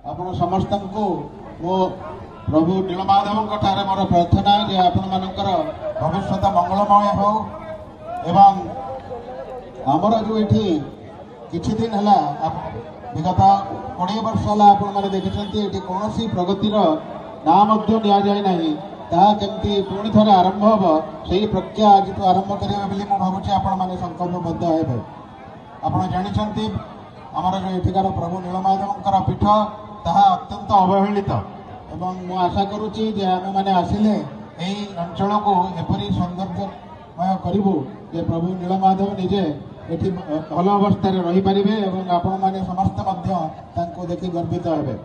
ଆପଣ ସମସ୍ତଙ୍କୁ ମୋ ପ୍ରଭୁ ନୀଳମାଧବଙ୍କ ଠାରେ ମୋର ପ୍ରାର୍ଥନା ଯେ ଆପଣମାନଙ୍କର ଭବିଷ୍ୟତ ମଙ୍ଗଳମୟ ହେଉ ଏବଂ ଆମର ଯେଉଁ ଏଠି କିଛି ଦିନ ହେଲା ବିଗତ 20 ବର୍ଷ ହେଲା ଆପଣମାନେ ଦେଖିଛନ୍ତି ଏଠି କୌଣସି ପ୍ରଗତିର ନାଁ ମଧ୍ୟ ନିଆଯାଇ ନାହିଁ। ତାହା କେମିତି ପୁଣି ଥରେ ଆରମ୍ଭ ହେବ ସେହି ପ୍ରକ୍ରିୟା ଆଜିଠୁ ଆରମ୍ଭ କରିବା ବୋଲି ମୁଁ ଭାବୁଛି ଆପଣମାନେ ସଂକଳ୍ପବଦ୍ଧ ହେବେ। ଆପଣ ଜାଣିଛନ୍ତି ଆମର ଯେଉଁ ଏଠିକାର ପ୍ରଭୁ ନୀଳମାଧବଙ୍କର ପୀଠ ତାହା ଅତ୍ୟନ୍ତ ଅବହେଳିତ ଏବଂ ମୁଁ ଆଶା କରୁଛି ଯେ ଆମେମାନେ ଆସିଲେ ଏହି ଅଞ୍ଚଳକୁ ଏପରି ସୌନ୍ଦର୍ଯ୍ୟମୟ କରିବୁ ଯେ ପ୍ରଭୁ ନୀଳମାଧବ ନିଜେ ଏଠି ଭଲ ଅବସ୍ଥାରେ ରହିପାରିବେ ଏବଂ ଆପଣମାନେ ସମସ୍ତେ ମଧ୍ୟ ତାଙ୍କୁ ଦେଖି ଗର୍ବିତ ହେବେ।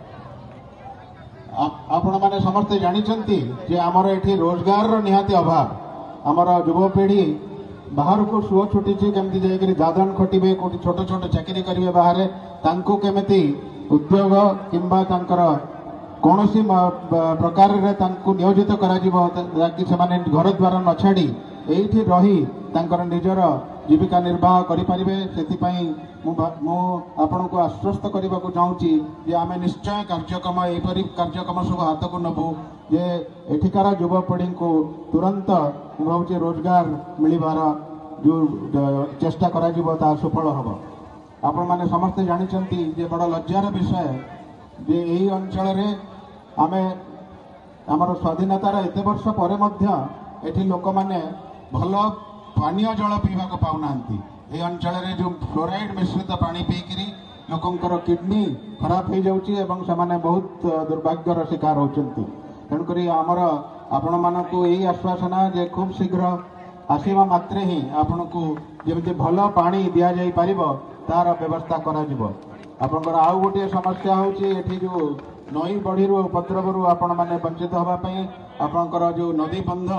ଆପଣମାନେ ସମସ୍ତେ ଜାଣିଛନ୍ତି ଯେ ଆମର ଏଠି ରୋଜଗାରର ନିହାତି ଅଭାବ। ଆମର ଯୁବପିଢ଼ି ବାହାରକୁ ସୁଅ ଛୁଟିଛି କେମିତି ଯାଇକରି ଦାଦନ ଖଟିବେ, କୋଉଠି ଛୋଟ ଛୋଟ ଚାକିରି କରିବେ ବାହାରେ, ତାଙ୍କୁ କେମିତି ଉଦ୍ୟୋଗ କିମ୍ବା ତାଙ୍କର କୌଣସି ପ୍ରକାରରେ ତାଙ୍କୁ ନିୟୋଜିତ କରାଯିବ ଯାହାକି ସେମାନେ ଘର ଦ୍ୱାର ନ ଛାଡ଼ି ଏଇଠି ରହି ତାଙ୍କର ନିଜର ଜୀବିକା ନିର୍ବାହ କରିପାରିବେ। ସେଥିପାଇଁ ମୁଁ ଆପଣଙ୍କୁ ଆଶ୍ୱସ୍ତ କରିବାକୁ ଚାହୁଁଛି ଯେ ଆମେ ନିଶ୍ଚୟ କାର୍ଯ୍ୟକ୍ରମ ଏହିପରି କାର୍ଯ୍ୟକ୍ରମ ସବୁ ହାତକୁ ନେବୁ ଯେ ଏଠିକାର ଯୁବପିଢ଼ିଙ୍କୁ ତୁରନ୍ତ ମୁଁ ଭାବୁଛି ରୋଜଗାର ମିଳିବାର ଯେଉଁ ଚେଷ୍ଟା କରାଯିବ ତାହା ସୁଫଳ ହେବ। ଆପଣମାନେ ସମସ୍ତେ ଜାଣିଛନ୍ତି ଯେ ବଡ଼ ଲଜ୍ଜାର ବିଷୟ ଯେ ଏହି ଅଞ୍ଚଳରେ ଆମେ ଆମର ସ୍ୱାଧୀନତାର ଏତେ ବର୍ଷ ପରେ ମଧ୍ୟ ଏଠି ଲୋକମାନେ ଭଲ ପାନୀୟ ଜଳ ପିଇବାକୁ ପାଉନାହାନ୍ତି। ଏହି ଅଞ୍ଚଳରେ ଯେଉଁ ଫ୍ଲୋରାଇଡ୍ ମିଶ୍ରିତ ପାଣି ପିଇକିରି ଲୋକଙ୍କର କିଡନୀ ଖରାପ ହେଇଯାଉଛି ଏବଂ ସେମାନେ ବହୁତ ଦୁର୍ଭାଗ୍ୟର ଶିକାର ହେଉଛନ୍ତି। ତେଣୁକରି ଆମର ଆପଣମାନଙ୍କୁ ଏହି ଆଶ୍ୱାସନା ଯେ ଖୁବ୍ ଶୀଘ୍ର ଆସିବା ମାତ୍ରେ ହିଁ ଆପଣଙ୍କୁ ଯେମିତି ଭଲ ପାଣି ଦିଆଯାଇପାରିବ ତାର ବ୍ୟବସ୍ଥା କରାଯିବ। ଆପଣଙ୍କର ଆଉ ଗୋଟିଏ ସମସ୍ୟା ହେଉଛି ଏଠି ଯେଉଁ ନଈ ବଢ଼ିରୁ ଉପଦ୍ରବରୁ ଆପଣମାନେ ବଞ୍ଚିତ ହେବା ପାଇଁ ଆପଣଙ୍କର ଯେଉଁ ନଦୀ ବନ୍ଧ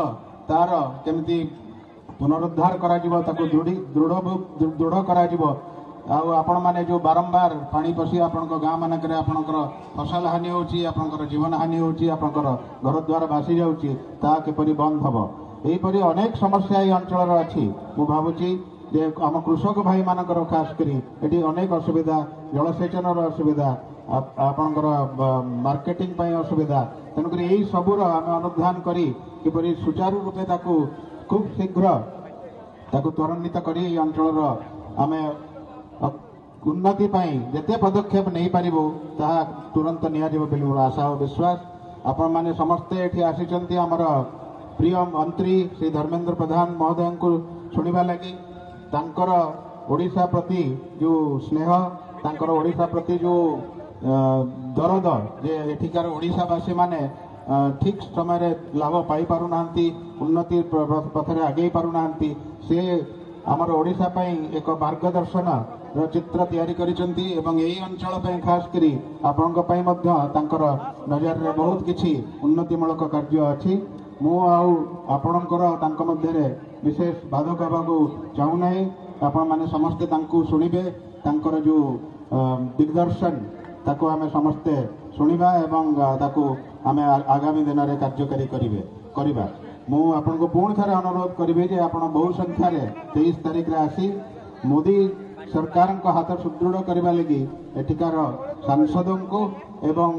ତାର କେମିତି ପୁନରୁଦ୍ଧାର କରାଯିବ, ତାକୁ ଦୃଢ଼ କରାଯିବ। ଆଉ ଆପଣମାନେ ଯେଉଁ ବାରମ୍ବାର ପାଣି ପଶି ଆପଣଙ୍କ ଗାଁମାନଙ୍କରେ ଆପଣଙ୍କର ଫସଲ ହାନି ହେଉଛି, ଆପଣଙ୍କର ଜୀବନ ହାନି ହେଉଛି, ଆପଣଙ୍କର ଘରଦ୍ୱାର ଭାସି ଯାଉଛି, ତାହା କିପରି ବନ୍ଦ ହେବ। ଏହିପରି ଅନେକ ସମସ୍ୟା ଏହି ଅଞ୍ଚଳର ଅଛି। ମୁଁ ଭାବୁଛି ଯେ ଆମ କୃଷକ ଭାଇମାନଙ୍କର ଖାସ କରି ଏଠି ଅନେକ ଅସୁବିଧା, ଜଳସେଚନର ଅସୁବିଧା, ଆପଣଙ୍କର ମାର୍କେଟିଂ ପାଇଁ ଅସୁବିଧା। ତେଣୁକରି ଏହି ସବୁର ଆମେ ଅନୁଧ୍ୟାନ କରି କିପରି ସୁଚାରୁ ରୂପେ ତାକୁ ଖୁବ୍ ଶୀଘ୍ର ତାକୁ ତ୍ୱରାନ୍ୱିତ କରି ଏହି ଅଞ୍ଚଳର ଆମେ ଉନ୍ନତି ପାଇଁ ଯେତେ ପଦକ୍ଷେପ ନେଇପାରିବୁ ତାହା ତୁରନ୍ତ ନିଆଯିବ ବୋଲି ମୋର ଆଶା ଓ ବିଶ୍ୱାସ। ଆପଣମାନେ ସମସ୍ତେ ଏଠି ଆସିଛନ୍ତି ଆମର ପ୍ରିୟ ମନ୍ତ୍ରୀ ଶ୍ରୀ ଧର୍ମେନ୍ଦ୍ର ପ୍ରଧାନ ମହୋଦୟଙ୍କୁ ଶୁଣିବା ଲାଗି। ତାଙ୍କର ଓଡ଼ିଶା ପ୍ରତି ଯେଉଁ ସ୍ନେହ, ତାଙ୍କର ଓଡ଼ିଶା ପ୍ରତି ଯେଉଁ ଦରଦ ଯେ ଏଠିକାର ଓଡ଼ିଶାବାସୀମାନେ ଠିକ୍ ସମୟରେ ଲାଭ ପାଇପାରୁନାହାନ୍ତି, ଉନ୍ନତି ପଥରେ ଆଗେଇ ପାରୁନାହାନ୍ତି, ସେ ଆମର ଓଡ଼ିଶା ପାଇଁ ଏକ ମାର୍ଗଦର୍ଶନର ଚିତ୍ର ତିଆରି କରିଛନ୍ତି ଏବଂ ଏହି ଅଞ୍ଚଳ ପାଇଁ ଖାସ କରି ଆପଣଙ୍କ ପାଇଁ ମଧ୍ୟ ତାଙ୍କର ନଜରରେ ବହୁତ କିଛି ଉନ୍ନତିମୂଳକ କାର୍ଯ୍ୟ ଅଛି। ମୁଁ ଆଉ ଆପଣଙ୍କର ତାଙ୍କ ମଧ୍ୟରେ ବିଶେଷ ବାଧକ ହେବାକୁ ଚାହୁଁନାହିଁ। ଆପଣମାନେ ସମସ୍ତେ ତାଙ୍କୁ ଶୁଣିବେ, ତାଙ୍କର ଯେଉଁ ଦିଗ୍ଦର୍ଶନ ତାକୁ ଆମେ ସମସ୍ତେ ଶୁଣିବା ଏବଂ ତାକୁ ଆମେ ଆଗାମୀ ଦିନରେ କାର୍ଯ୍ୟକାରୀ କରିବା। ମୁଁ ଆପଣଙ୍କୁ ପୁଣି ଥରେ ଅନୁରୋଧ କରିବି ଯେ ଆପଣ ବହୁ ସଂଖ୍ୟାରେ 23 ତାରିଖରେ ଆସି ମୋଦି ସରକାରଙ୍କ ହାତ ସୁଦୃଢ଼ କରିବା ଲାଗି ଏଠିକାର ସାଂସଦଙ୍କୁ ଏବଂ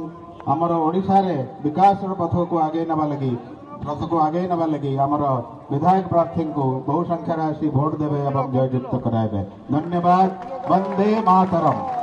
ଆମର ଓଡ଼ିଶାରେ ବିକାଶର ପଥକୁ ଆଗେଇ ନେବା ଲାଗି ଆମର ବିଧାୟକ ପ୍ରାର୍ଥୀଙ୍କୁ ବହୁ ସଂଖ୍ୟାରେ ଆସି ଭୋଟ ଦେବେ ଏବଂ ଜୟଯୁକ୍ତ କରାଇବେ। ଧନ୍ୟବାଦ। ବନ୍ଦେ ମାତରମ୍।